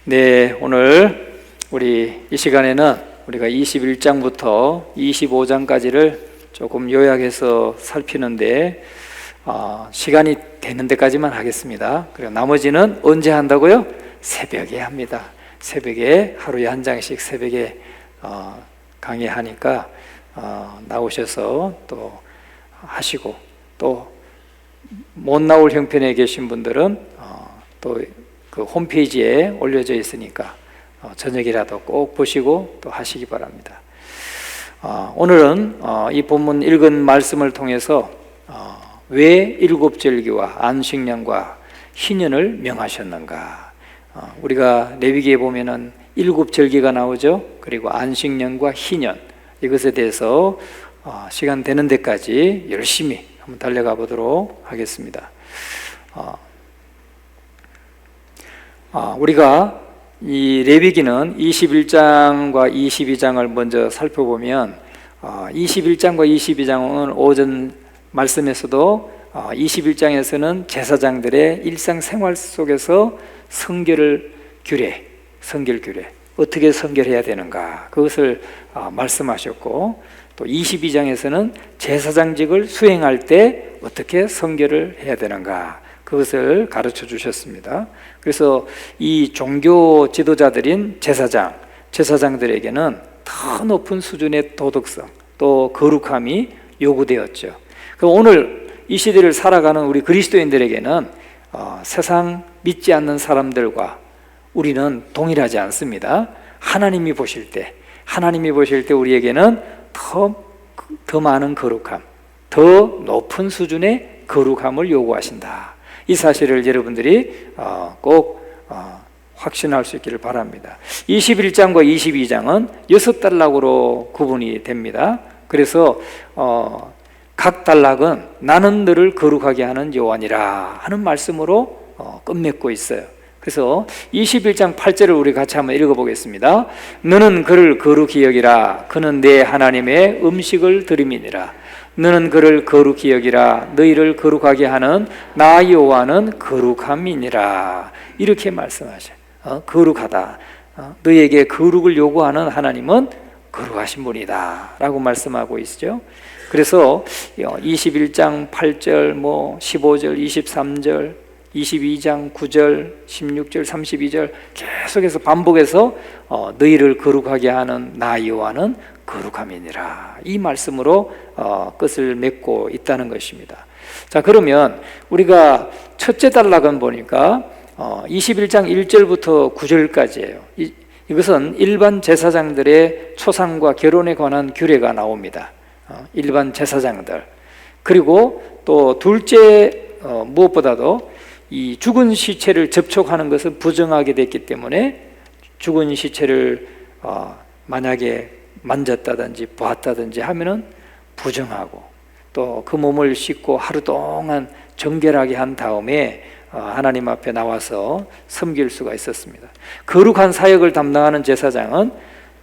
네, 오늘 우리 이 시간에는 우리가 21장부터 25장까지를 조금 요약해서 살피는데 시간이 되는 데까지만 하겠습니다. 그리고 나머지는 언제 한다고요? 새벽에 합니다. 새벽에 하루에 한 장씩 새벽에 강의하니까 나오셔서 또 하시고, 또 못 나올 형편에 계신 분들은 또 그 홈페이지에 올려져 있으니까 저녁이라도 꼭 보시고 또 하시기 바랍니다. 오늘은 이 본문 읽은 말씀을 통해서 왜 일곱 절기와 안식년과 희년을 명하셨는가. 우리가 레위기에 보면은 일곱 절기가 나오죠. 그리고 안식년과 희년, 이것에 대해서 시간 되는 데까지 열심히 한번 달려가 보도록 하겠습니다. 우리가 이 레위기는 21장과 22장을 먼저 살펴보면 21장과 22장은 오전 말씀에서도 21장에서는 제사장들의 일상생활 속에서 성결 규례, 어떻게 성결해야 되는가, 그것을 말씀하셨고, 또 22장에서는 제사장직을 수행할 때 어떻게 성결을 해야 되는가, 그것을 가르쳐 주셨습니다. 그래서 이 종교 지도자들인 제사장들에게는 더 높은 수준의 도덕성, 또 거룩함이 요구되었죠. 그럼 오늘 이 시대를 살아가는 우리 그리스도인들에게는 세상 믿지 않는 사람들과 우리는 동일하지 않습니다. 하나님이 보실 때 우리에게는 더 많은 거룩함, 더 높은 수준의 거룩함을 요구하신다. 이 사실을 여러분들이 꼭 확신할 수 있기를 바랍니다. 21장과 22장은 6단락으로 구분이 됩니다. 그래서 각 단락은 나는 너를 거룩하게 하는 여호와니라 하는 말씀으로 끝맺고 있어요. 그래서 21장 8절을 우리 같이 한번 읽어보겠습니다. 너는 그를 거룩히 여기라. 그는 내 하나님의 음식을 드림이니라. 너는 그를 거룩히 여기라. 너희를 거룩하게 하는 나 여호와는 거룩함이니라. 이렇게 말씀하셔요. 거룩하다. 너희에게 거룩을 요구하는 하나님은 거룩하신 분이다 라고 말씀하고 있죠. 그래서 21장 8절, 15절, 23절, 22장 9절, 16절, 32절 계속해서 반복해서 너희를 거룩하게 하는 나 여호와는 거룩함이니라, 이 말씀으로 끝을 맺고 있다는 것입니다. 자, 그러면 우리가 첫째 단락은 보니까 21장 1절부터 9절까지예요. 이것은 일반 제사장들의 초상과 결혼에 관한 규례가 나옵니다. 일반 제사장들. 그리고 또 둘째, 무엇보다도 이 죽은 시체를 접촉하는 것은 부정하게 됐기 때문에 죽은 시체를 만약에 만졌다든지 보았다든지 하면은 부정하고, 또 그 몸을 씻고 하루 동안 정결하게 한 다음에 하나님 앞에 나와서 섬길 수가 있었습니다. 거룩한 사역을 담당하는 제사장은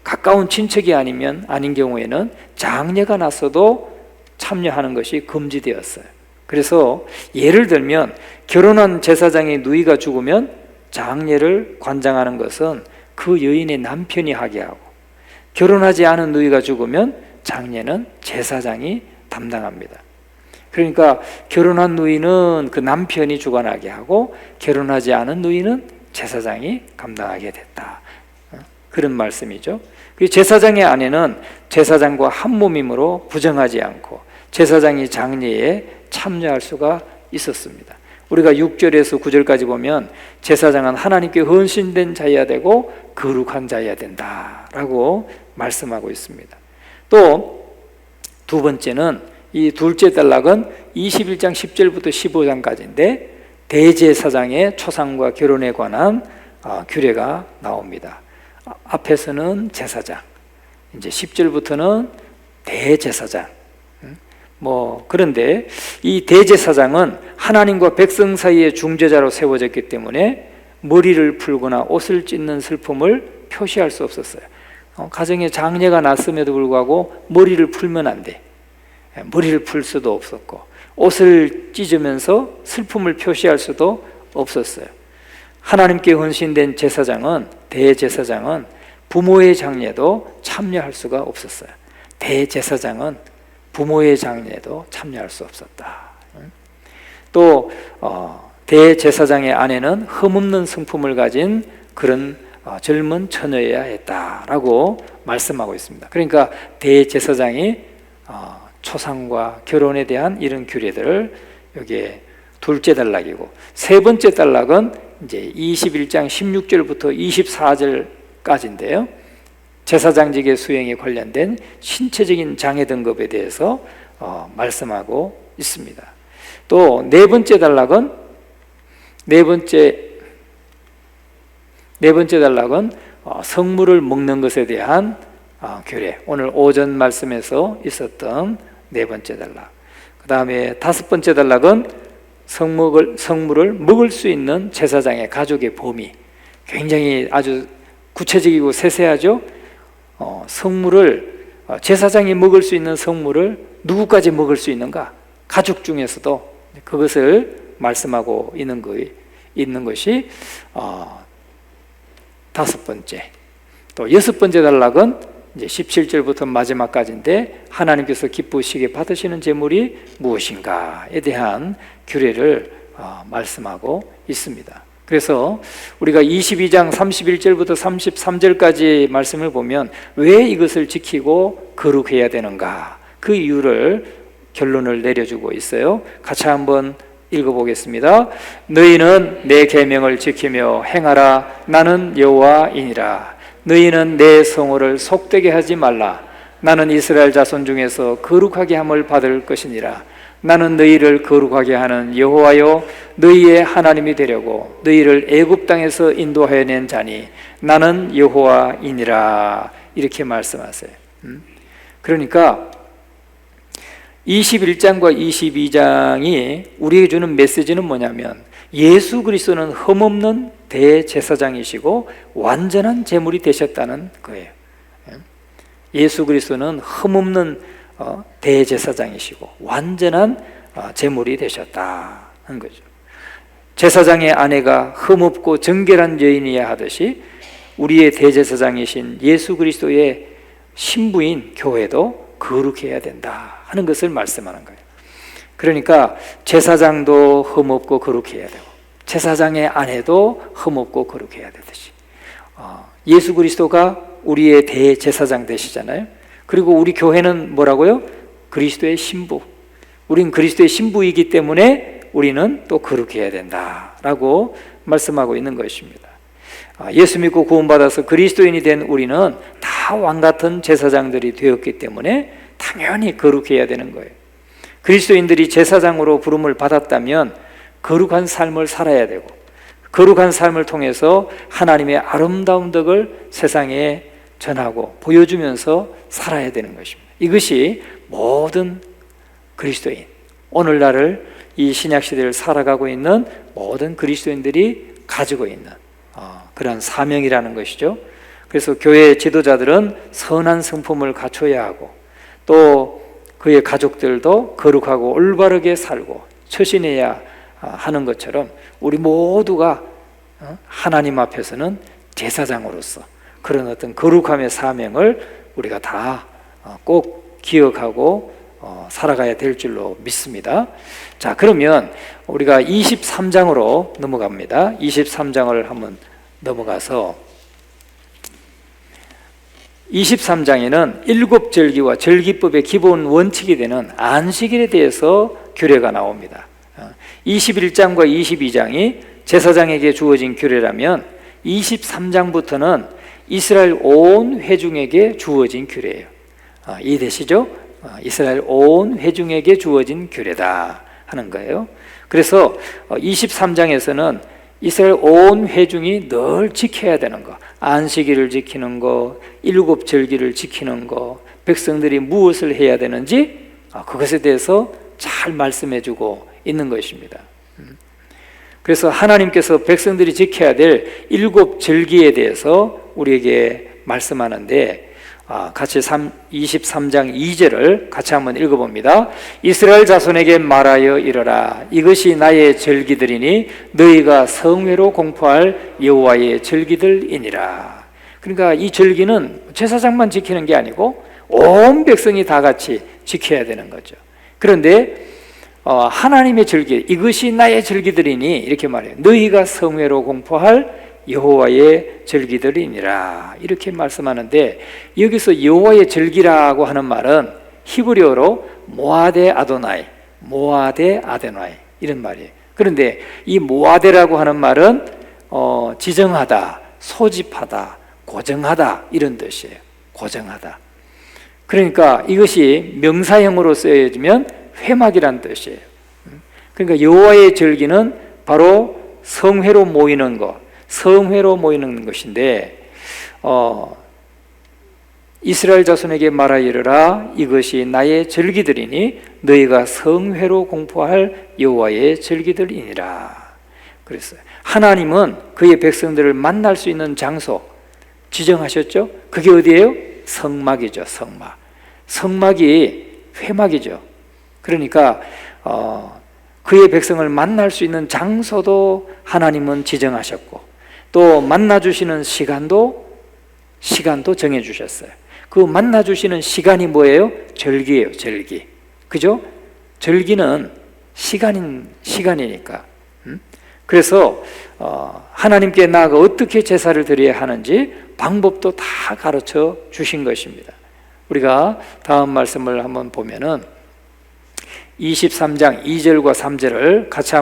가까운 친척이 아닌 경우에는 장례가 났어도 참여하는 것이 금지되었어요. 그래서 예를 들면 결혼한 제사장의 누이가 죽으면 장례를 관장하는 것은 그 여인의 남편이 하게 하고, 결혼하지 않은 누이가 죽으면 장례는 제사장이 담당합니다. 그러니까 결혼한 누이는 그 남편이 주관하게 하고, 결혼하지 않은 누이는 제사장이 감당하게 됐다, 그런 말씀이죠. 제사장의 아내는 제사장과 한 몸이므로 부정하지 않고 제사장이 장례에 참여할 수가 있었습니다. 우리가 6절에서 9절까지 보면 제사장은 하나님께 헌신된 자여야 되고 거룩한 자여야 된다라고 말씀하고 있습니다. 또 두 번째는, 이 둘째 단락은 21장 10절부터 15장까지인데 대제사장의 초상과 결혼에 관한 규례가 나옵니다. 앞에서는 제사장, 이제 10절부터는 대제사장. 그런데 이 대제사장은 하나님과 백성 사이의 중재자로 세워졌기 때문에 머리를 풀거나 옷을 찢는 슬픔을 표시할 수 없었어요. 가정에 장례가 났음에도 불구하고 머리를 풀면 안 돼. 머리를 풀 수도 없었고, 옷을 찢으면서 슬픔을 표시할 수도 없었어요. 하나님께 헌신된 제사장은, 대제사장은 부모의 장례도 참여할 수가 없었어요. 대제사장은 부모의 장례도 참여할 수 없었다. 또 대제사장의 아내는 흠없는 성품을 가진 그런 젊은 처녀여야 했다라고 말씀하고 있습니다. 그러니까 대제사장이 초상과 결혼에 대한 이런 규례들을 여기에 둘째 단락이고, 세 번째 단락은 이제 21장 16절부터 24절까지인데요. 제사장직의 수행에 관련된 신체적인 장애 등급에 대해서 말씀하고 있습니다. 또 네 번째 단락은 성물을 먹는 것에 대한 규례, 오늘 오전 말씀에서 있었던 네 번째 단락. 그 다음에 다섯 번째 단락은 성물을 먹을 수 있는 제사장의 가족의 범위, 굉장히 아주 구체적이고 세세하죠. 제사장이 먹을 수 있는 성물을 누구까지 먹을 수 있는가? 가족 중에서도 그것을 말씀하고 있는 것이 다섯 번째. 또 여섯 번째 단락은 이제 17절부터 마지막까지인데, 하나님께서 기쁘시게 받으시는 제물이 무엇인가에 대한 규례를 말씀하고 있습니다. 그래서 우리가 22장 31절부터 33절까지 말씀을 보면 왜 이것을 지키고 거룩해야 되는가, 그 이유를 결론을 내려주고 있어요. 같이 한번 읽어보겠습니다. 너희는 내 계명을 지키며 행하라. 나는 여호와이니라. 너희는 내 성호를 속되게 하지 말라. 나는 이스라엘 자손 중에서 거룩하게 함을 받을 것이니라. 나는 너희를 거룩하게 하는 여호와요 너희의 하나님이 되려고 너희를 애굽 땅에서 인도하여 낸 자니 나는 여호와이니라. 이렇게 말씀하세요. 그러니까 21장과 22장이 우리에게 주는 메시지는 뭐냐면, 예수 그리스도는 흠없는 대제사장이시고 완전한 제물이 되셨다는 거예요. 예수 그리스도는 흠없는 대제사장이시고 완전한 제물이 되셨다는 거죠. 제사장의 아내가 흠없고 정결한 여인이야 하듯이 우리의 대제사장이신 예수 그리스도의 신부인 교회도 거룩해야 된다 하는 것을 말씀하는 거예요. 그러니까 제사장도 흠없고 거룩해야 되고 제사장의 아내도 흠없고 거룩해야 되듯이 예수 그리스도가 우리의 대제사장 되시잖아요. 그리고 우리 교회는 뭐라고요? 그리스도의 신부. 우린 그리스도의 신부이기 때문에 우리는 또 거룩해야 된다라고 말씀하고 있는 것입니다. 예수 믿고 구원받아서 그리스도인이 된 우리는 다 왕같은 제사장들이 되었기 때문에 당연히 거룩해야 되는 거예요. 그리스도인들이 제사장으로 부름을 받았다면 거룩한 삶을 살아야 되고, 거룩한 삶을 통해서 하나님의 아름다운 덕을 세상에 전하고 보여주면서 살아야 되는 것입니다. 이것이 모든 그리스도인, 오늘날을 이 신약시대를 살아가고 있는 모든 그리스도인들이 가지고 있는 그런 사명이라는 것이죠. 그래서 교회 지도자들은 선한 성품을 갖춰야 하고, 또 그의 가족들도 거룩하고 올바르게 살고 처신해야 하는 것처럼 우리 모두가 하나님 앞에서는 제사장으로서 그런 어떤 거룩함의 사명을 우리가 다 꼭 기억하고 살아가야 될 줄로 믿습니다. 자, 그러면 우리가 23장으로 넘어갑니다. 23장을 한번 넘어가서 23장에는 일곱 절기와 절기법의 기본 원칙이 되는 안식일에 대해서 규례가 나옵니다. 21장과 22장이 제사장에게 주어진 규례라면 23장부터는 이스라엘 온 회중에게 주어진 규례예요. 이해되시죠? 이스라엘 온 회중에게 주어진 규례다 하는 거예요. 그래서 23장에서는 이스라엘 온 회중이 늘 지켜야 되는 거, 안식일을 지키는 거, 일곱 절기를 지키는 거, 백성들이 무엇을 해야 되는지 그것에 대해서 잘 말씀해주고 있는 것입니다. 그래서 하나님께서 백성들이 지켜야 될 일곱 절기에 대해서 우리에게 말씀하는데 같이 23장 2절을 같이 한번 읽어봅니다. 이스라엘 자손에게 말하여 이르라. 이것이 나의 절기들이니 너희가 성회로 공포할 여호와의 절기들이니라. 그러니까 이 절기는 제사장만 지키는 게 아니고 온 백성이 다 같이 지켜야 되는 거죠. 그런데 하나님의 절기, 이것이 나의 절기들이니 이렇게 말해요. 너희가 성회로 공포할 여호와의 절기들이니라 이렇게 말씀하는데, 여기서 여호와의 절기라고 하는 말은 히브리어로 모아데 아도나이, 모아데 아데나이 이런 말이에요. 그런데 이 모아데라고 하는 말은 지정하다, 소집하다, 고정하다 이런 뜻이에요. 고정하다. 그러니까 이것이 명사형으로 쓰여지면 회막이란 뜻이에요. 그러니까 여호와의 절기는 바로 성회로 모이는 것, 성회로 모이는 것인데, 이스라엘 자손에게 말하여 이르라. 이것이 나의 절기들이니 너희가 성회로 공포할 여호와의 절기들이니라. 그랬어요. 하나님은 그의 백성들을 만날 수 있는 장소 지정하셨죠. 그게 어디예요? 성막이죠. 성막. 성막이 회막이죠. 그러니까 그의 백성을 만날 수 있는 장소도 하나님은 지정하셨고, 또 만나주시는 시간도 정해주셨어요. 그 만나주시는 시간이 뭐예요? 절기예요. 절기. 그죠? 절기는 시간이니까. 그래서 하나님께 나아가 어떻게 제사를 드려야 하는지 방법도 다 가르쳐 주신 것입니다. 우리가 다음 말씀을 한번 보면은 23장 2절과 3절을 같이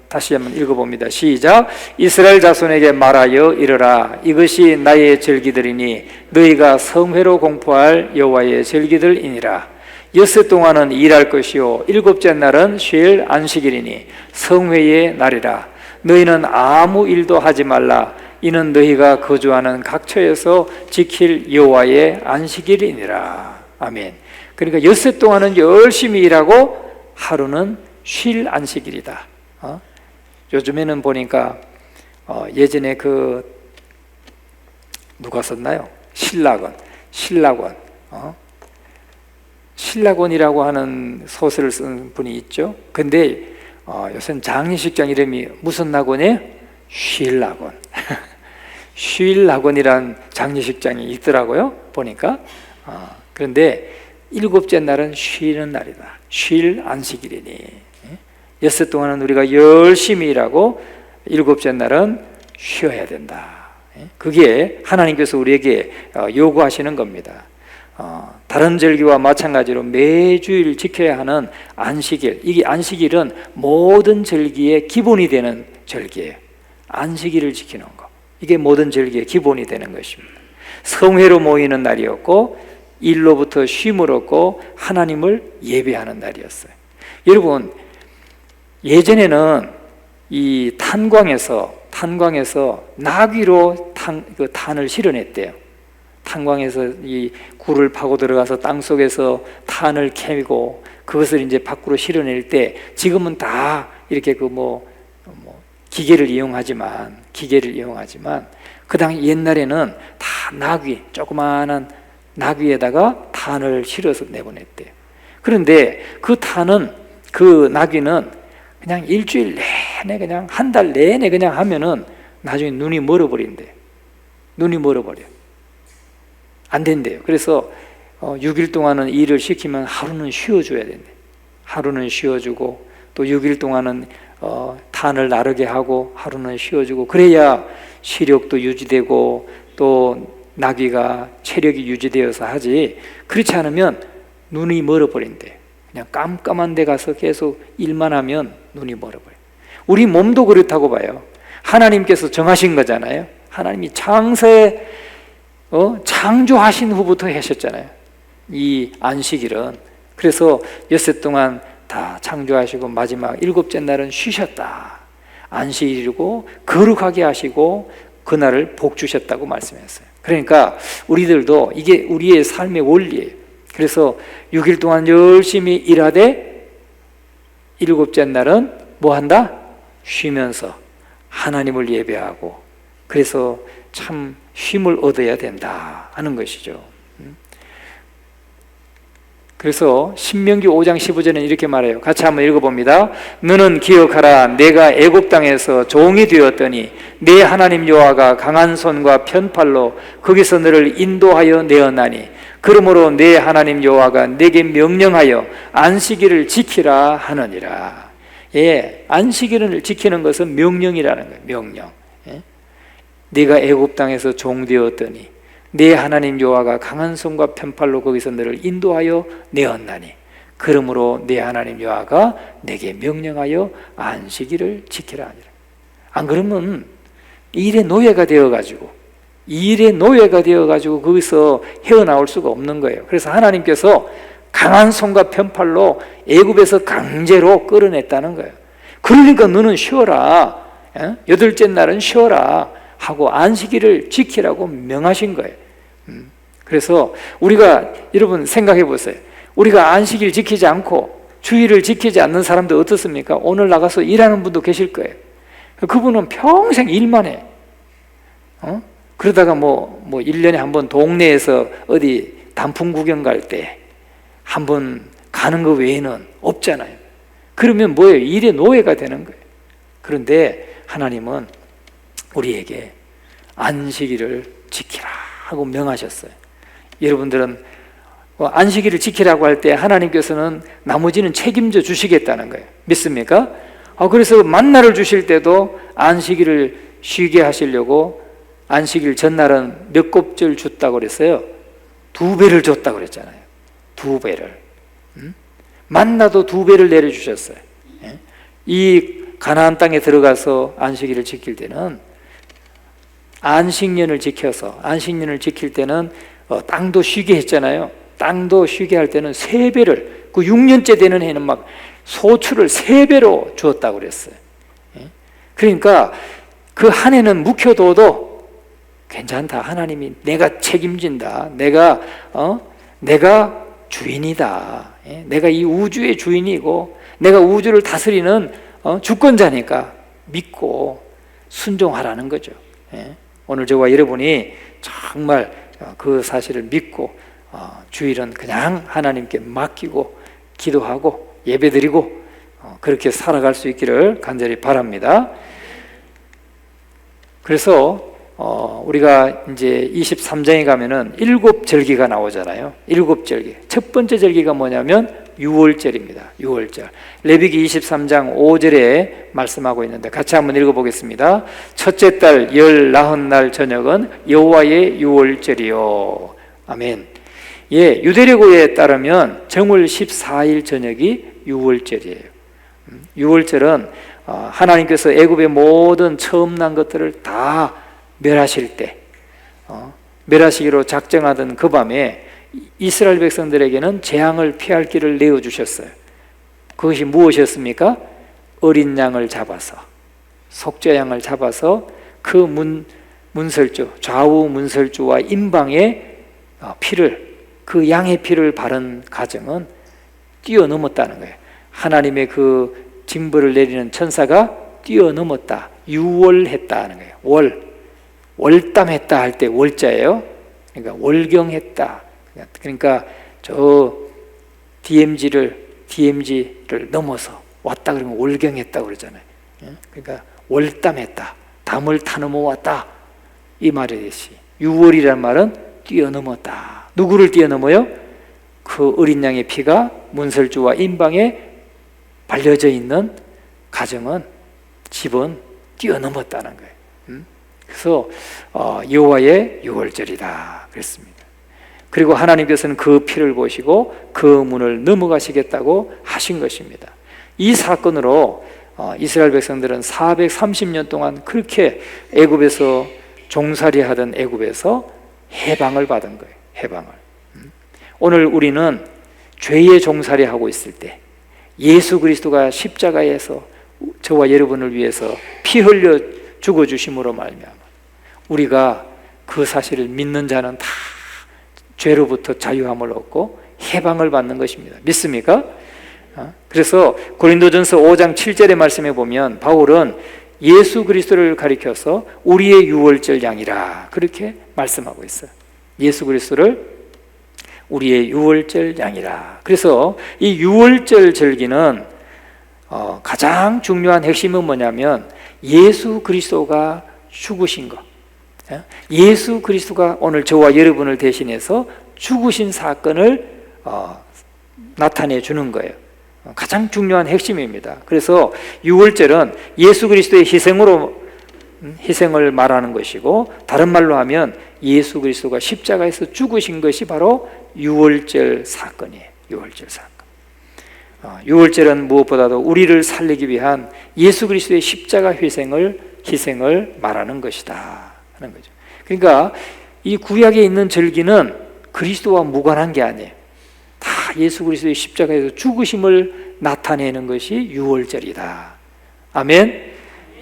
다시 한번 읽어봅니다. 시작. 이스라엘 자손에게 말하여 이르라. 이것이 나의 절기들이니 너희가 성회로 공포할 여호와의 절기들이니라. 엿새 동안은 일할 것이요 일곱째 날은 쉴 안식일이니 성회의 날이라. 너희는 아무 일도 하지 말라. 이는 너희가 거주하는 각처에서 지킬 여호와의 안식일이니라. 아멘. 그러니까 엿새 동안은 열심히 일하고 하루는 쉴 안식일이다. 요즘에는 보니까 예전에 누가 썼나요? 신라곤이라고 하는 소설을 쓴 분이 있죠. 근데 요새는 장례식장 이름이 무슨 낙원이에요? 쉴낙원. 쉴낙원이란 장례식장이 있더라고요. 보니까. 그런데 일곱째 날은 쉬는 날이다. 쉴 안식일이니. 엿새 동안은 우리가 열심히 일하고 일곱째 날은 쉬어야 된다. 그게 하나님께서 우리에게 요구하시는 겁니다. 다른 절기와 마찬가지로 매주일 지켜야 하는 안식일, 이게 안식일은 모든 절기의 기본이 되는 절기예요. 안식일을 지키는 것, 이게 모든 절기의 기본이 되는 것입니다. 성회로 모이는 날이었고 일로부터 쉼을 얻고 하나님을 예배하는 날이었어요. 여러분, 예전에는 이 탄광에서 나귀로 탄을 실어냈대요. 탄광에서 이 굴을 파고 들어가서 땅 속에서 탄을 캐고 그것을 이제 밖으로 실어낼 때, 지금은 다 이렇게 기계를 이용하지만 그 당시 옛날에는 다 조그마한 나귀에다가 탄을 실어서 내보냈대요. 그런데 그 나귀는 그냥 일주일 내내, 그냥 한 달 내내 그냥 하면은 나중에 눈이 멀어버린대요. 눈이 멀어버려. 안 된대요. 그래서 6일 동안은 일을 시키면 하루는 쉬어줘야 된대요. 하루는 쉬어주고 또 6일 동안은 탄을 나르게 하고 하루는 쉬어주고, 그래야 시력도 유지되고 또 나귀가 체력이 유지되어서 하지, 그렇지 않으면 눈이 멀어버린대요. 그냥 깜깜한 데 가서 계속 일만 하면 눈이 멀어버려요. 우리 몸도 그렇다고 봐요. 하나님께서 정하신 거잖아요. 하나님이 창세에 창조하신 후부터 하셨잖아요, 이 안식일은. 그래서 엿새 동안 다 창조하시고 마지막 일곱째 날은 쉬셨다. 안식일이고 거룩하게 하시고 그날을 복 주셨다고 말씀했어요. 그러니까 우리들도 이게 우리의 삶의 원리예요. 그래서 6일 동안 열심히 일하되 일곱째 날은 뭐 한다? 쉬면서 하나님을 예배하고, 그래서 참 쉼을 얻어야 된다 하는 것이죠. 그래서 신명기 5장 15절에는 이렇게 말해요. 같이 한번 읽어봅니다. 너는 기억하라. 내가 애굽 땅에서 종이 되었더니 내 하나님 여호와가 강한 손과 편팔로 거기서 너를 인도하여 내었나니 그러므로 내 하나님 여호와가 내게 명령하여 안식일을 지키라 하느니라. 예, 안식일을 지키는 것은 명령이라는 거예요. 명령. 예? 네가 애굽 땅에서 종 되었더니 내 하나님 여호와가 강한 손과 편팔로 거기서 너를 인도하여 내었나니 그러므로 내 하나님 여호와가 내게 명령하여 안식일을 지키라 하니라. 안 그러면 일의 노예가 되어가지고 거기서 헤어나올 수가 없는 거예요. 그래서 하나님께서 강한 손과 편팔로 애굽에서 강제로 끌어냈다는 거예요. 그러니까 너는 쉬어라, 여덟째 날은 쉬어라 하고 안식일을 지키라고 명하신 거예요. 그래서 우리가 여러분 생각해 보세요. 우리가 안식일 지키지 않고 주일을 지키지 않는 사람들 어떻습니까? 오늘 나가서 일하는 분도 계실 거예요. 그분은 평생 일만 해. 그러다가 뭐 1년에 한 번 동네에서 어디 단풍 구경 갈 때 한 번 가는 거 외에는 없잖아요. 그러면 뭐예요? 일의 노예가 되는 거예요. 그런데 하나님은 우리에게 안식일을 지키라 하고 명하셨어요. 여러분들은 안식일을 지키라고 할 때 하나님께서는 나머지는 책임져 주시겠다는 거예요. 믿습니까? 그래서 만나를 주실 때도 안식일을 쉬게 하시려고 안식일 전날은 몇 곱절 줬다고 그랬어요? 2배를 줬다고 그랬잖아요. 2배를. 만나도 2배를 내려주셨어요. 이 가나안 땅에 들어가서 안식일을 지킬 때는 안식년을 지킬 때는 땅도 쉬게 했잖아요. 땅도 쉬게 할 때는 3배를, 그 6년째 되는 해는 막 소출을 3배로 주었다고 그랬어요. 그러니까 그 한 해는 묵혀둬도 괜찮다. 하나님이 내가 책임진다. 내가 주인이다. 내가 이 우주의 주인이고 내가 우주를 다스리는 주권자니까 믿고 순종하라는 거죠. 오늘 저와 여러분이 정말 그 사실을 믿고 주일은 그냥 하나님께 맡기고 기도하고 예배드리고 그렇게 살아갈 수 있기를 간절히 바랍니다. 그래서 우리가 이제 23장에 가면은 7절기가 나오잖아요. 7절기. 첫 번째 절기가 뭐냐면 6월절입니다. 6월절. 레위기 23장 5절에 말씀하고 있는데 같이 한번 읽어보겠습니다. 첫째 달 19날 저녁은 여호와의 6월절이요. 아멘. 예, 유대력에 따르면 정월 14일 저녁이 6월절이에요. 6월절은 하나님께서 애굽의 모든 처음 난 것들을 다 멸하실 때 멸하시기로 작정하던 그 밤에 이스라엘 백성들에게는 재앙을 피할 길을 내어주셨어요. 그것이 무엇이었습니까? 어린 양을 잡아서, 속죄양을 잡아서 그 문설주, 좌우 문설주와 임방의 피를, 그 양의 피를 바른 가정은 뛰어넘었다는 거예요. 하나님의 그 징벌을 내리는 천사가 뛰어넘었다, 유월했다는 거예요. 월담했다 할 때 월자예요. 그러니까 월경했다. 그러니까 저 DMZ를 넘어서 왔다 그러면 월경했다 그러잖아요. 그러니까 월담했다, 담을 타넘어 왔다 이 말이듯이 6월이라는 말은 뛰어넘었다. 누구를 뛰어넘어요? 그 어린 양의 피가 문설주와 임방에 발려져 있는 가정은, 집은 뛰어넘었다는 거예요. 그래서 여호와의 6월절이다 그랬습니다. 그리고 하나님께서는 그 피를 보시고 그 문을 넘어가시겠다고 하신 것입니다. 이 사건으로 이스라엘 백성들은 430년 동안 그렇게 애굽에서 종살이하던 애굽에서 해방을 받은 거예요. 해방을. 오늘 우리는 죄의 종살이하고 있을 때 예수 그리스도가 십자가에서 저와 여러분을 위해서 피 흘려 죽어주심으로 말미암아 우리가 그 사실을 믿는 자는 다 죄로부터 자유함을 얻고 해방을 받는 것입니다. 믿습니까? 그래서 고린도전서 5장 7절의 말씀에 보면 바울은 예수 그리스도를 가리켜서 우리의 유월절 양이라 그렇게 말씀하고 있어요. 예수 그리스도를 우리의 유월절 양이라. 그래서 이 유월절 절기는 가장 중요한 핵심은 뭐냐면 예수 그리스도가 죽으신 것, 예수 그리스도가 오늘 저와 여러분을 대신해서 죽으신 사건을 나타내 주는 거예요. 가장 중요한 핵심입니다. 그래서 유월절은 예수 그리스도의 희생을 말하는 것이고, 다른 말로 하면 예수 그리스도가 십자가에서 죽으신 것이 바로 유월절 사건이에요. 유월절 사건. 유월절은 무엇보다도 우리를 살리기 위한 예수 그리스도의 십자가 희생을 말하는 것이다 하는 거죠. 그러니까 이 구약에 있는 절기는 그리스도와 무관한 게 아니에요. 다 예수 그리스도의 십자가에서 죽으심을 나타내는 것이 유월절이다. 아멘.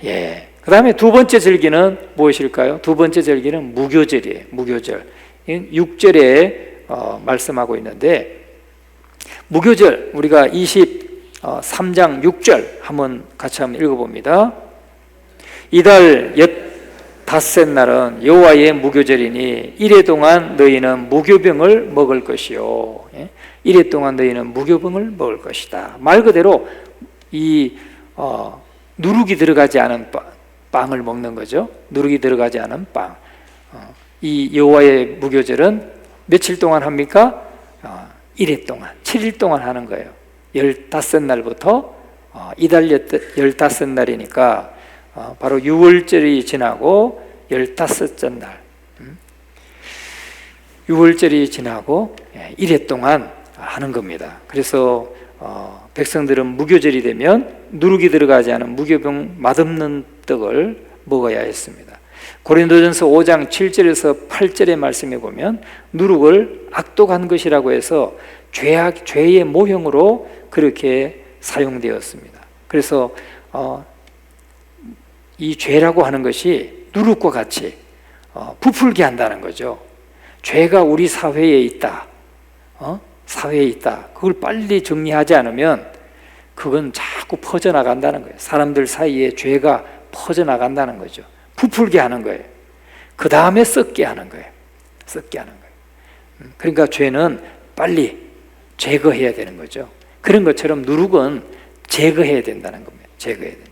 예. 그 다음에 두 번째 절기는 무엇일까요? 두 번째 절기는 무교절이에요. 무교절. 6절에 말씀하고 있는데, 무교절, 우리가 23장 6절 한번 같이 한번 읽어봅니다. 이달 닷새 날은 여호와의 무교절이니 이래 동안 너희는 무교병을 먹을 것이요. 이래 동안 너희는 무교병을 먹을 것이다. 말 그대로 이 누룩이 들어가지 않은 빵을 먹는 거죠. 누룩이 들어가지 않은 빵. 이 여호와의 무교절은 며칠 동안 합니까? 이래 동안, 7일 동안 하는 거예요. 15날부터 이달 15날이니까 바로 유월절이 지나고 15째 날, 유월절이 지나고 이래 동안 하는 겁니다. 그래서 백성들은 무교절이 되면 누룩이 들어가지 않은 무교병 맛없는 떡을 먹어야 했습니다. 고린도전서 5장 7절에서 8절의 말씀에 보면 누룩을 악독한 것이라고 해서 죄의 모형으로 그렇게 사용되었습니다. 그래서 이 죄라고 하는 것이 누룩과 같이 부풀게 한다는 거죠. 죄가 우리 사회에 있다. 사회에 있다. 그걸 빨리 정리하지 않으면 그건 자꾸 퍼져나간다는 거예요. 사람들 사이에 죄가 퍼져나간다는 거죠. 부풀게 하는 거예요. 그 다음에 썩게 하는 거예요. 썩게 하는 거예요. 그러니까 죄는 빨리 제거해야 되는 거죠. 그런 것처럼 누룩은 제거해야 된다는 겁니다. 제거해야 된다.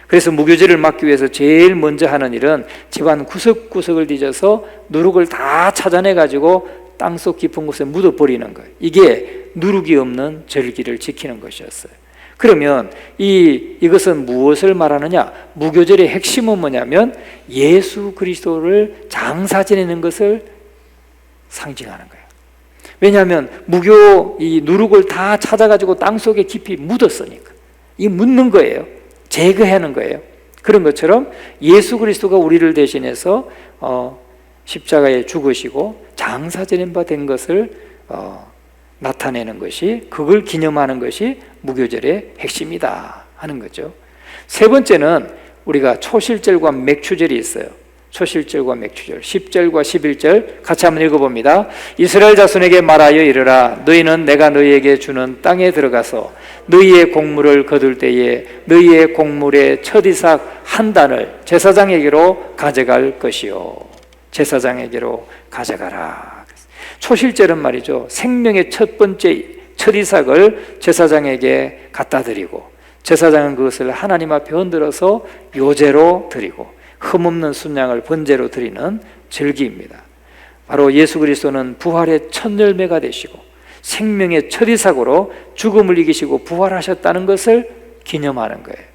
그래서 무교절을 막기 위해서 제일 먼저 하는 일은 집안 구석구석을 뒤져서 누룩을 다 찾아내가지고 땅속 깊은 곳에 묻어버리는 거예요. 이게 누룩이 없는 절기를 지키는 것이었어요. 그러면 이것은 무엇을 말하느냐? 무교절의 핵심은 뭐냐면 예수 그리스도를 장사 지내는 것을 상징하는 거예요. 왜냐하면 이 누룩을 다 찾아가지고 땅속에 깊이 묻었으니까. 이 묻는 거예요. 제거하는 거예요. 그런 것처럼 예수 그리스도가 우리를 대신해서 십자가에 죽으시고 장사 지낸 바 된 것을 나타내는 것이, 그걸 기념하는 것이 무교절의 핵심이다 하는 거죠. 세 번째는 우리가 초실절과 맥추절이 있어요. 초실절과 맥추절, 10절과 11절 같이 한번 읽어봅니다. 이스라엘 자손에게 말하여 이르라. 너희는 내가 너희에게 주는 땅에 들어가서 너희의 곡물을 거둘 때에 너희의 곡물의 첫 이삭 한 단을 제사장에게로 가져갈 것이요. 제사장에게로 가져가라. 초실절은 말이죠, 생명의 첫 번째 첫 이삭을 제사장에게 갖다 드리고, 제사장은 그것을 하나님 앞에 흔들어서 요제로 드리고 흠없는 순양을 번제로 드리는 절기입니다. 바로 예수 그리스도는 부활의 첫 열매가 되시고 생명의 첫 이삭으로 죽음을 이기시고 부활하셨다는 것을 기념하는 거예요.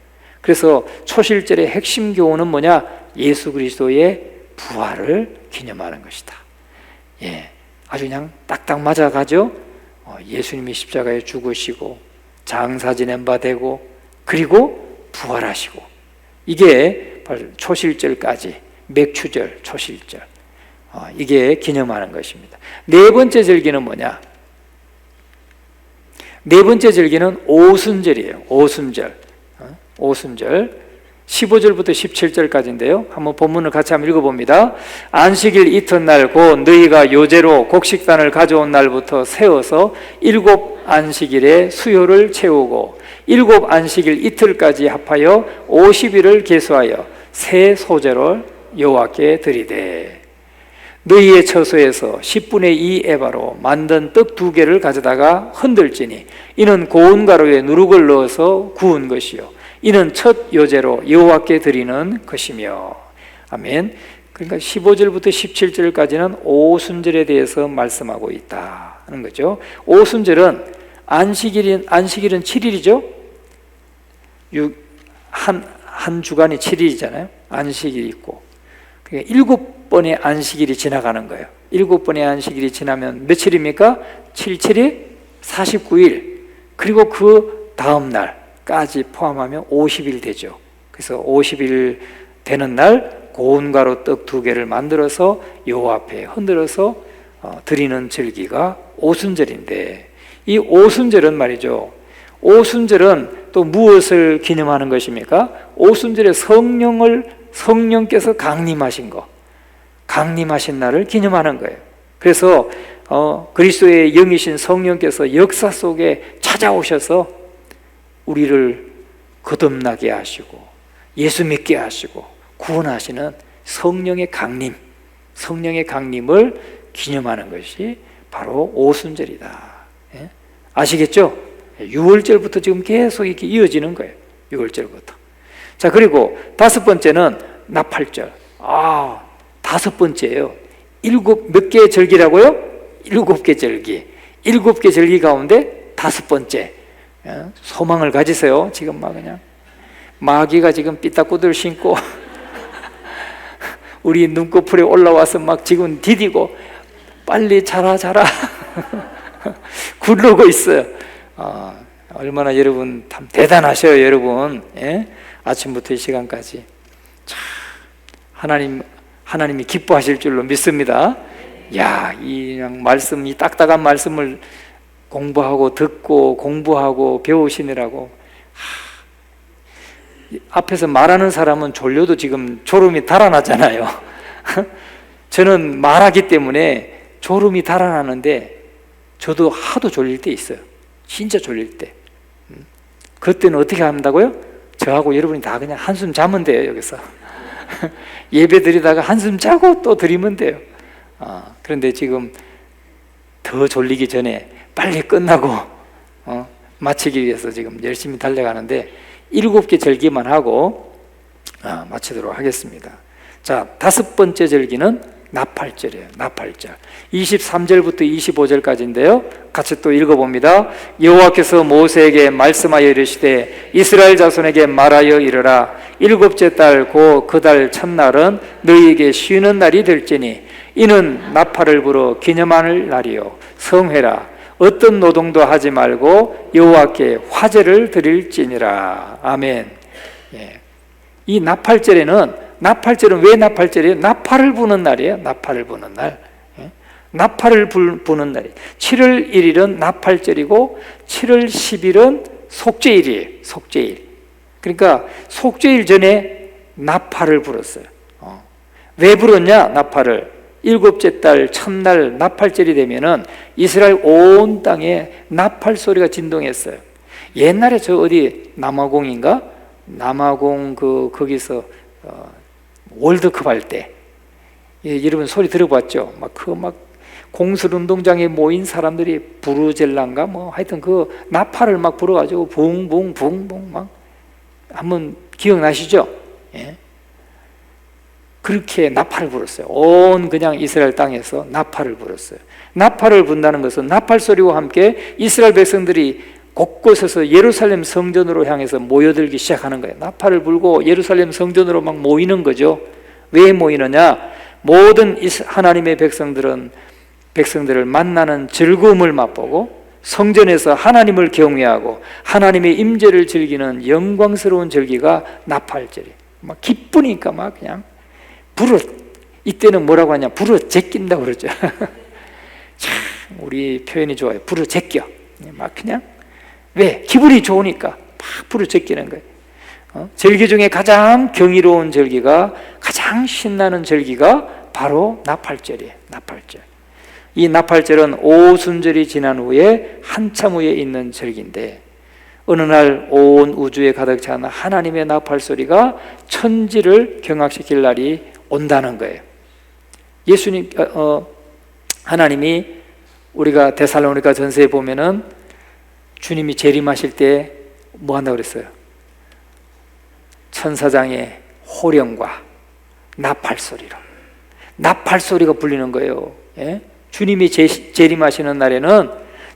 그래서 초실절의 핵심 교훈은 뭐냐? 예수 그리스도의 부활을 기념하는 것이다. 예, 아주 그냥 딱딱 맞아가죠. 예수님이 십자가에 죽으시고 장사 지낸 바 되고 그리고 부활하시고, 이게 바로 초실절까지, 맥추절, 초실절, 이게 기념하는 것입니다. 네 번째 절기는 뭐냐? 네 번째 절기는 오순절이에요. 오순절. 오순절 15절부터 17절까지인데요. 한번 본문을 같이 한번 읽어봅니다. 안식일 이튿날 곧 너희가 요제로 곡식단을 가져온 날부터 세워서 7 안식일에 수요를 채우고 7 안식일 이틀까지 합하여 50일을 계수하여 새 소제를 여호와께 드리되, 너희의 처소에서 10분의 2 에바로 만든 떡 2개를 가져다가 흔들지니 이는 고운 가루에 누룩을 넣어서 구운 것이요 이는 첫 요제로 여호와께 드리는 것이며. 아멘. 그러니까 15절부터 17절까지는 오순절에 대해서 말씀하고 있다 하는 거죠. 오순절은 안식일은 7일이죠. 한 주간이 7일이잖아요. 안식일이 있고. 그러니까 7번의 안식일이 지나가는 거예요. 7번의 안식일이 지나면 며칠입니까? 7, 7이 49일. 그리고 그 다음 날까지 포함하면 50일 되죠. 그래서 50일 되는 날 고운 가루 떡 2개를 만들어서 여호와 앞에 흔들어서 드리는 절기가 오순절인데, 이 오순절은 말이죠, 오순절은 또 무엇을 기념하는 것입니까? 오순절에 성령께서 강림하신 거, 강림하신 날을 기념하는 거예요. 그래서 그리스도의 영이신 성령께서 역사 속에 찾아오셔서 우리를 거듭나게 하시고 예수 믿게 하시고 구원하시는 성령의 강림, 성령의 강림을 기념하는 것이 바로 오순절이다. 예? 아시겠죠? 6월절부터 지금 계속 이렇게 이어지는 거예요. 6월절부터. 자, 그리고 5번째는 나팔절. 5번째예요. 몇 개의 절기라고요? 7개 절기. 7개 절기 가운데 5번째. 소망을 가지세요. 지금 막 그냥 마귀가 지금 삐딱구들 신고 우리 눈꺼풀에 올라와서 막 지금 디디고 빨리 자라 굴르고 있어요. 얼마나 여러분 참 대단하셔요, 여러분. 예? 아침부터 이 시간까지 참 하나님이 기뻐하실 줄로 믿습니다. 야, 이 말씀, 이 딱딱한 말씀을 공부하고 듣고 공부하고 배우시느라고 앞에서 말하는 사람은 졸려도 지금 졸음이 달아나잖아요. 저는 말하기 때문에 졸음이 달아나는데 저도 하도 졸릴 때 있어요. 진짜 졸릴 때. 그때는 어떻게 한다고요? 저하고 여러분이 다 그냥 한숨 자면 돼요, 여기서. 예배 드리다가 한숨 자고 또 드리면 돼요. 그런데 지금 더 졸리기 전에 빨리 끝나고 마치기 위해서 지금 열심히 달려가는데 7개 절기만 하고 마치도록 하겠습니다. 자, 5번째 절기는 나팔절이에요. 나팔절. 23절부터 25절까지인데요. 같이 또 읽어봅니다. 여호와께서 모세에게 말씀하여 이르시되 이스라엘 자손에게 말하여 이르라. 7째 달 곧 그 달 첫날은 너희에게 쉬는 날이 될지니 이는 나팔을 불어 기념할 날이요 성회라. 어떤 노동도 하지 말고 여호와께 화제를 드릴지니라. 아멘. 예. 이 나팔절은 왜 나팔절이에요? 나팔을 부는 날이에요. 나팔을 부는 날. 예? 나팔을 부는 날이에요. 7월 1일은 나팔절이고 7월 10일은 속죄일이에요. 속죄일. 그러니까 속죄일 전에 나팔을 불었어요. 왜 불었냐? 나팔을. 7째 달 첫날 나팔절이 되면은 이스라엘 온 땅에 나팔 소리가 진동했어요. 옛날에 저 어디 남아공인가? 남아공 거기서 월드컵 할 때, 여러분 소리 들어봤죠? 막 공설운동장에 모인 사람들이 부르젤란가 뭐 하여튼 그 나팔을 막 불어가지고 붕붕 막 한번 기억나시죠? 예? 그렇게 나팔을 불었어요. 온 그냥 이스라엘 땅에서 나팔을 불었어요. 나팔을 분다는 것은 나팔 소리와 함께 이스라엘 백성들이 곳곳에서 예루살렘 성전으로 향해서 모여들기 시작하는 거예요. 나팔을 불고 예루살렘 성전으로 막 모이는 거죠. 왜 모이느냐? 모든 하나님의 백성들을 만나는 즐거움을 맛보고 성전에서 하나님을 경외하고 하나님의 임재를 즐기는 영광스러운 절기가 나팔절이에요. 막 기쁘니까 막 그냥 이때는 뭐라고 하냐? 불어 제낀다고 그러죠. 참 우리 표현이 좋아요. 불어 제껴. 막 그냥 왜? 기분이 좋으니까 막 불어 제끼는 거예요. 절기 중에 가장 경이로운 절기가, 가장 신나는 절기가 바로 나팔절이에요. 나팔절. 이 나팔절은 오순절이 지난 후에 한참 후에 있는 절기인데, 어느 날 온 우주에 가득 찬 하나님의 나팔 소리가 천지를 경악시킬 날이 온다는 거예요. 예수님 하나님이 우리가 데살로니가 전서에 보면은 주님이 재림하실 때 뭐 한다고 그랬어요? 천사장의 호령과 나팔소리로, 나팔소리가 불리는 거예요. 예? 주님이 재림하시는 날에는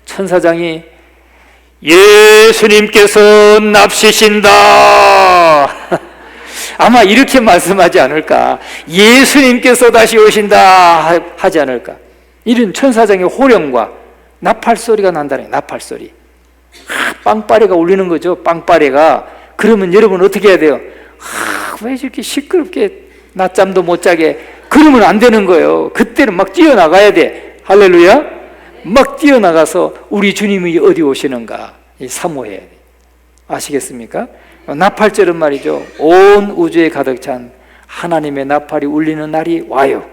천사장이 예수님께서 납시신다 아마 이렇게 말씀하지 않을까. 예수님께서 다시 오신다 하지 않을까. 이런 천사장의 호령과 나팔소리가 난다는 거예요. 나팔소리. 빵빠레가 울리는 거죠. 빵빠레가. 그러면 여러분 어떻게 해야 돼요? 왜 이렇게 시끄럽게 낮잠도 못 자게. 그러면 안 되는 거예요. 그때는 막 뛰어나가야 돼. 할렐루야. 막 뛰어나가서 우리 주님이 어디 오시는가 사모해야 돼. 아시겠습니까? 나팔절은 말이죠, 온 우주에 가득 찬 하나님의 나팔이 울리는 날이 와요.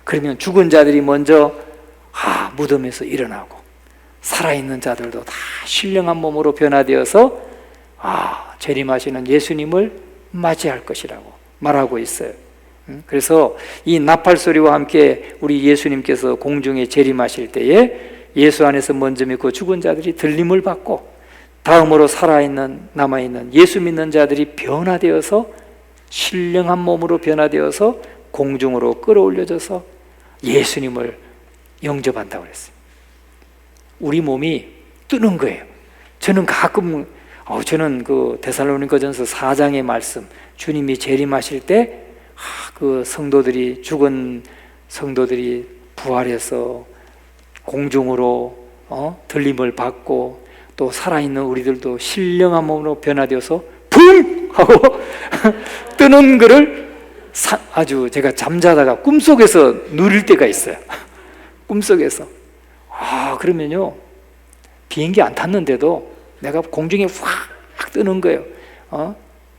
그러면 죽은 자들이 먼저 무덤에서 일어나고, 살아있는 자들도 다 신령한 몸으로 변화되어서 재림하시는 예수님을 맞이할 것이라고 말하고 있어요. 그래서 이 나팔 소리와 함께 우리 예수님께서 공중에 재림하실 때에 예수 안에서 먼저 믿고 죽은 자들이 들림을 받고, 다음으로 살아있는 남아있는 예수 믿는 자들이 변화되어서 신령한 몸으로 변화되어서 공중으로 끌어올려져서 예수님을 영접한다고 그랬어요. 우리 몸이 뜨는 거예요. 저는 가끔 저는 그 데살로니가전서 4장의 말씀, 주님이 재림하실 때 그 성도들이, 죽은 성도들이 부활해서 공중으로 들림을 받고, 또 살아있는 우리들도 신령한 몸으로 변화되어서 붕! 하고 뜨는 거를 아주 제가 잠자다가 꿈속에서 누릴 때가 있어요. 꿈속에서. 그러면요, 비행기 안 탔는데도 내가 공중에 확 뜨는 거예요.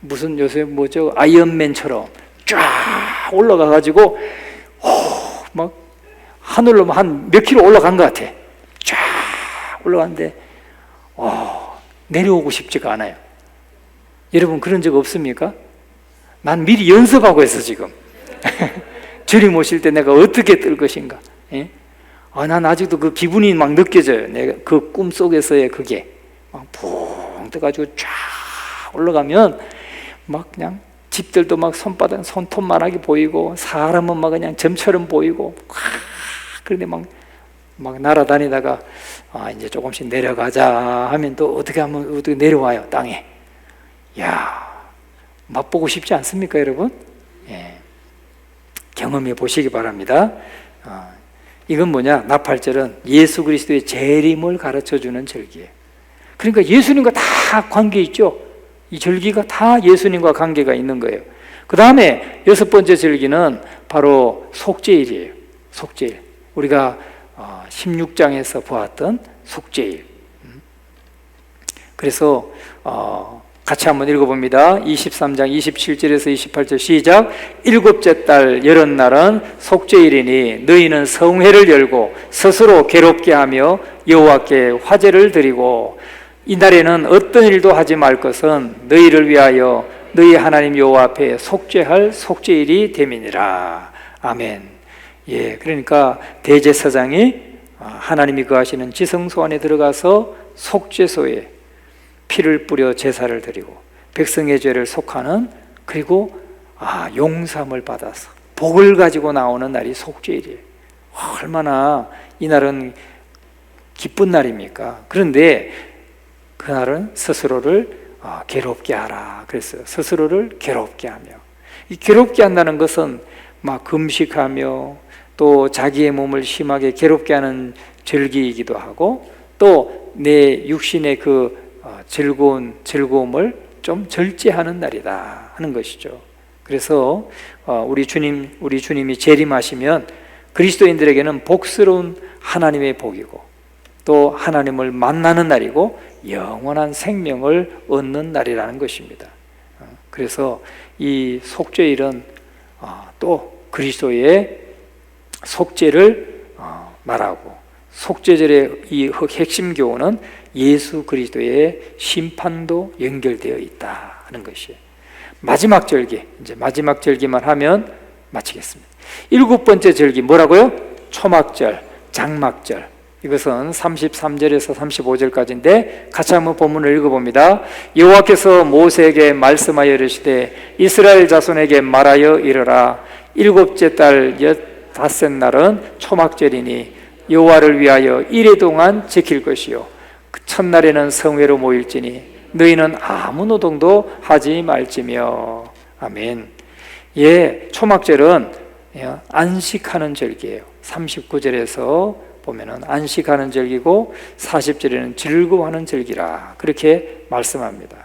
무슨 요새 뭐죠? 아이언맨처럼 쫙 올라가가지고 막 하늘로 한 몇 킬로 올라간 것 같아. 쫙 올라갔는데 내려오고 싶지가 않아요. 여러분 그런 적 없습니까? 난 미리 연습하고 있어 지금. 주님 오실 때 내가 어떻게 뜰 것인가. 예? 난 아직도 그 기분이 막 느껴져요. 내가 그 꿈속에서의 그게 막 붕 떠가지고 쫙 올라가면 막 그냥 집들도 막 손톱만하게 보이고, 사람은 막 그냥 점처럼 보이고, 그런데 막 날아다니다가 이제 조금씩 내려가자 하면 또 어떻게 내려와요, 땅에. 맛보고 싶지 않습니까, 여러분? 예. 경험해 보시기 바랍니다. 이건 뭐냐? 나팔절은 예수 그리스도의 재림을 가르쳐주는 절기예요. 그러니까 예수님과 다 관계 있죠. 이 절기가 다 예수님과 관계가 있는 거예요. 그 다음에 6번째 절기는 바로 속죄일이에요. 속죄일. 우리가 16장에서 보았던 속죄일. 그래서 같이 한번 읽어봅니다. 23장 27절에서 28절 시작. 일곱째 달 여럿날은 속죄일이니 너희는 성회를 열고 스스로 괴롭게 하며 여호와께 화제를 드리고, 이날에는 어떤 일도 하지 말 것은 너희를 위하여 너희 하나님 여호와 앞에 속죄할 속죄일이 됨이니라. 아멘. 예, 그러니까 대제사장이 하나님이 거하시는 지성소 안에 들어가서 속죄소에 피를 뿌려 제사를 드리고 백성의 죄를 속하는, 그리고 용서함을 받아서 복을 가지고 나오는 날이 속죄일이에요. 얼마나 이날은 기쁜 날입니까? 그런데 그날은 스스로를 괴롭게 하라 그랬어요. 스스로를 괴롭게 하며, 이 괴롭게 한다는 것은 막 금식하며 또 자기의 몸을 심하게 괴롭게 하는 절기이기도 하고, 또 내 육신의 그 즐거움을 좀 절제하는 날이다 하는 것이죠. 그래서 우리 주님이 재림하시면 그리스도인들에게는 복스러운 하나님의 복이고, 또 하나님을 만나는 날이고 영원한 생명을 얻는 날이라는 것입니다. 그래서 이 속죄일은 또 그리스도의 속죄를 말하고, 속죄절의 이 핵심 교훈은 예수 그리스도의 심판도 연결되어 있다 하는 것이에요. 마지막 절기, 이제 마지막 절기만 하면 마치겠습니다. 7번째 절기 뭐라고요? 초막절, 장막절. 이것은 33절에서 35절까지인데 같이 한번 본문을 읽어봅니다. 여호와께서 모세에게 말씀하여 이르시되 이스라엘 자손에게 말하여 이르라. 7째 달 15날은 초막절이니 여호와를 위하여 이레 동안 지킬 것이요 그 첫날에는 성회로 모일지니 너희는 아무 노동도 하지 말지며. 아멘. 예, 초막절은 안식하는 절기예요. 39절에서 보면은 안식하는 절기고 40절에는 즐거워하는 절기라 그렇게 말씀합니다.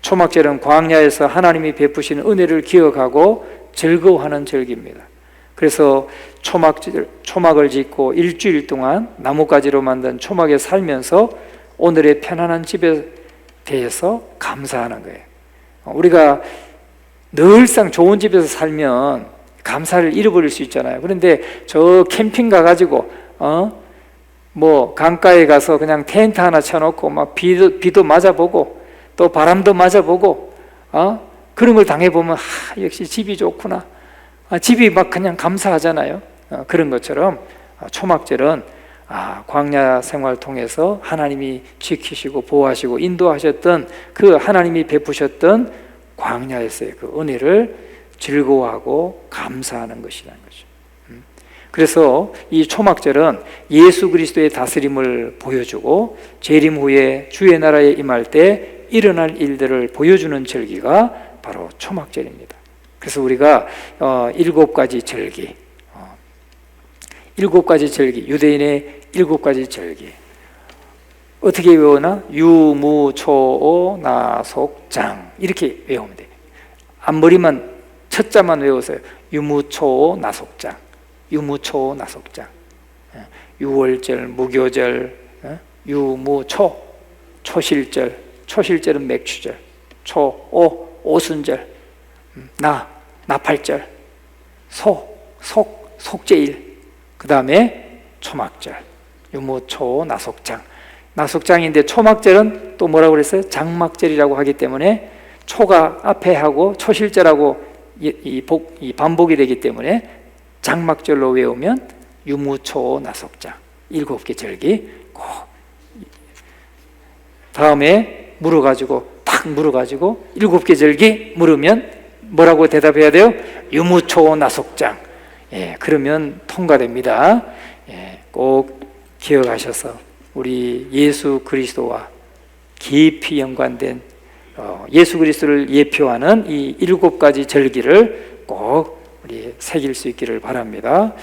초막절은 광야에서 하나님이 베푸신 은혜를 기억하고 즐거워하는 절기입니다. 그래서 초막을 짓고 일주일 동안 나뭇가지로 만든 초막에 살면서 오늘의 편안한 집에 대해서 감사하는 거예요. 우리가 늘상 좋은 집에서 살면 감사를 잃어버릴 수 있잖아요. 그런데 저 캠핑 가가지고 뭐 강가에 가서 그냥 텐트 하나 쳐놓고 막 비도 맞아보고 또 바람도 맞아보고 그런 걸 당해보면 역시 집이 좋구나. 집이 막 그냥 감사하잖아요. 그런 것처럼 초막절은 광야 생활 통해서 하나님이 지키시고 보호하시고 인도하셨던 그 하나님이 베푸셨던 광야에서의 그 은혜를 즐거워하고 감사하는 것이라는 거죠. 그래서 이 초막절은 예수 그리스도의 다스림을 보여주고 재림 후에 주의 나라에 임할 때 일어날 일들을 보여주는 절기가 바로 초막절입니다. 그래서 우리가 7가지 절기, 7가지 절기, 유대인의 7가지 절기 어떻게 외우나? 유무초오 나속장 이렇게 외우면 돼요. 앞머리만 첫 자만 외우세요. 유무초오 나속장, 유무초 나속장, 유월절, 무교절, 유무초, 초실절, 초실절은 맥추절, 초오, 오순절, 나팔절, 속제일, 그 다음에 초막절, 유무초 나속장. 나속장인데 초막절은 또 뭐라고 그랬어요? 장막절이라고 하기 때문에 초가 앞에 하고 초실절하고 이 반복이 되기 때문에 장막절로 외우면 유무초 나속장 7개 절기 꼭 다음에 물어가지고 탁 물어가지고 7개 절기 물으면 뭐라고 대답해야 돼요? 유무초 나속장. 예, 그러면 통과됩니다. 예, 꼭 기억하셔서 우리 예수 그리스도와 깊이 연관된 예수 그리스도를 예표하는 이 7가지 절기를 꼭 우리 새길 수 있기를 바랍니다.